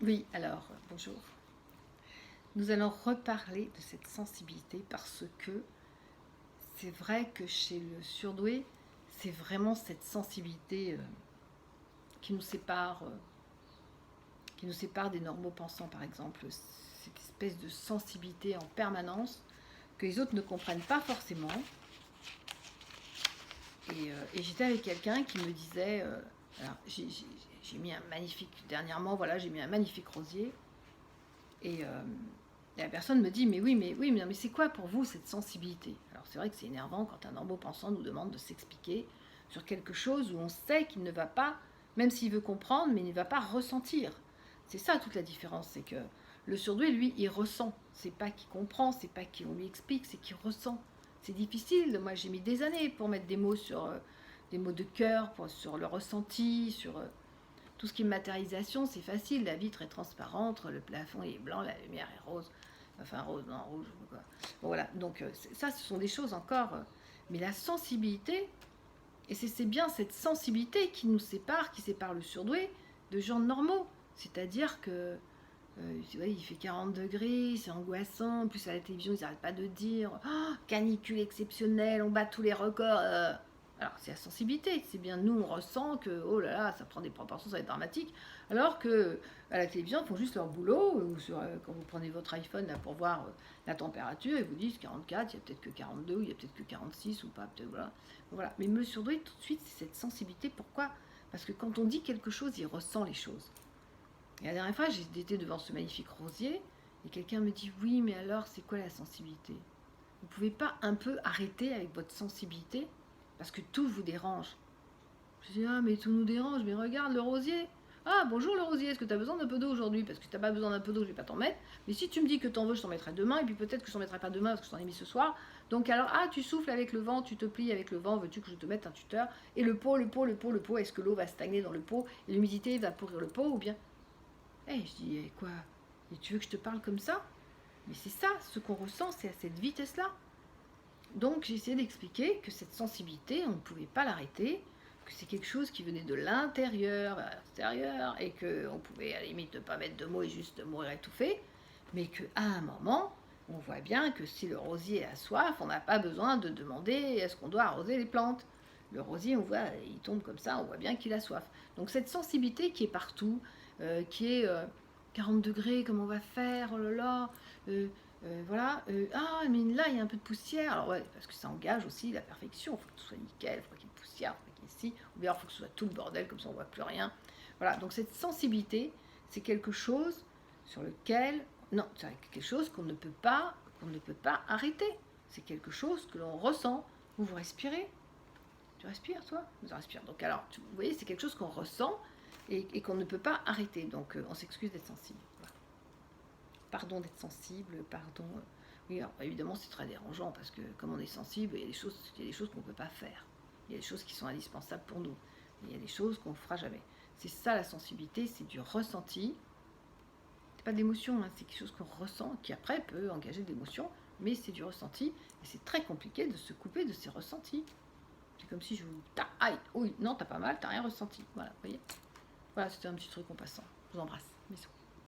Oui, alors, bonjour. Nous allons reparler de cette sensibilité parce que c'est vrai que chez le surdoué, c'est vraiment cette sensibilité qui nous sépare, des normaux pensants, par exemple. Cette espèce de sensibilité en permanence que les autres ne comprennent pas forcément. Et j'étais avec quelqu'un qui me disait, alors j'ai mis un magnifique, dernièrement, voilà, j'ai mis un magnifique rosier. Et la personne me dit, mais non, mais c'est quoi pour vous cette sensibilité? Alors c'est vrai que c'est énervant quand un normal pensant nous demande de s'expliquer sur quelque chose où on sait qu'il ne va pas, même s'il veut comprendre, mais il ne va pas ressentir. C'est ça toute la différence, c'est que le surdoué, lui, il ressent. C'est pas qu'il comprend, c'est pas qu'on lui explique, c'est qu'il ressent. C'est difficile. Moi, j'ai mis des années pour mettre des mots sur des mots de cœur, sur le ressenti, sur tout ce qui est matérialisation, c'est facile. La vitre est transparente, le plafond est blanc, la lumière est rose. Enfin, rose, non, rouge. Quoi. Bon, voilà, donc ça, ce sont des choses encore. Mais la sensibilité, et c'est bien cette sensibilité qui nous sépare, qui sépare le surdoué de gens normaux. C'est-à-dire que il fait 40 degrés, c'est angoissant. En plus, à la télévision, ils n'arrêtent pas de dire oh, canicule exceptionnelle, on bat tous les records. Alors, c'est la sensibilité. C'est bien nous, on ressent que oh là là, ça prend des proportions, ça va être dramatique. Alors que à la télévision, ils font juste leur boulot. Ou quand vous prenez votre iPhone là, pour voir la température, ils vous disent 44, il y a peut-être que 42, ou il y a peut-être que 46 ou pas. Voilà. Voilà. Mais me surdoué, tout de suite, c'est cette sensibilité. Pourquoi? Parce que quand on dit quelque chose, il ressent les choses. Et la dernière fois, j'étais devant ce magnifique rosier et quelqu'un me dit oui, mais alors c'est quoi la sensibilité? Vous ne pouvez pas un peu arrêter avec votre sensibilité parce que tout vous dérange. Je dis ah mais tout nous dérange, mais regarde le rosier. Ah bonjour le rosier, est-ce que tu as besoin d'un peu d'eau aujourd'hui? Parce que tu n'as pas besoin d'un peu d'eau, je vais pas t'en mettre. Mais si tu me dis que t'en veux, je t'en mettrai demain. Et puis peut-être que je t'en mettrai pas demain parce que je t'en ai mis ce soir. Donc alors ah tu souffles avec le vent, tu te plies avec le vent, veux-tu que je te mette un tuteur? Et le pot, est-ce que l'eau va stagner dans le pot et l'humidité va pourrir le pot ou bien je dis, quoi? Et tu veux que je te parle comme ça? Mais c'est ça, ce qu'on ressent, c'est à cette vitesse-là. Donc j'ai essayé d'expliquer que cette sensibilité, on ne pouvait pas l'arrêter, que c'est quelque chose qui venait de l'intérieur vers l'extérieur, et qu'on pouvait à la limite ne pas mettre de mots et juste mourir étouffé, mais qu'à un moment, on voit bien que si le rosier a soif, on n'a pas besoin de demander est-ce qu'on doit arroser les plantes. Le rosier, on voit, il tombe comme ça, on voit bien qu'il a soif. Donc cette sensibilité qui est partout, qui est 40 degrés, comment on va faire, oh là là, voilà, ah mais là il y a un peu de poussière, alors ouais, parce que ça engage aussi la perfection, il faut que tout soit nickel, il faut qu'il y ait de poussière, il faut qu'il y ait ici, ou bien il faut que ce soit tout le bordel, comme ça on voit plus rien. Voilà, donc cette sensibilité, c'est quelque chose sur lequel, non, c'est quelque chose qu'on ne peut pas arrêter, c'est quelque chose que l'on ressent. Vous respirez, tu respires toi? Vous respirez. Donc alors, vous voyez, c'est quelque chose qu'on ressent et qu'on ne peut pas arrêter. Donc on s'excuse d'être sensible. Voilà. Pardon d'être sensible, pardon. Oui, alors, évidemment, c'est très dérangeant parce que comme on est sensible, il y a des choses qu'on ne peut pas faire. Il y a des choses qui sont indispensables pour nous. Il y a des choses qu'on ne fera jamais. C'est ça la sensibilité, c'est du ressenti. C'est pas de l'émotion, hein, c'est quelque chose qu'on ressent, qui après peut engager de l'émotion, mais c'est du ressenti. Et c'est très compliqué de se couper de ces ressentis. C'est comme si je vous... Aïe, oui, non, t'as pas mal, t'as rien ressenti. Voilà, vous voyez. Voilà, c'était un petit truc en passant. Je vous embrasse. Bisous.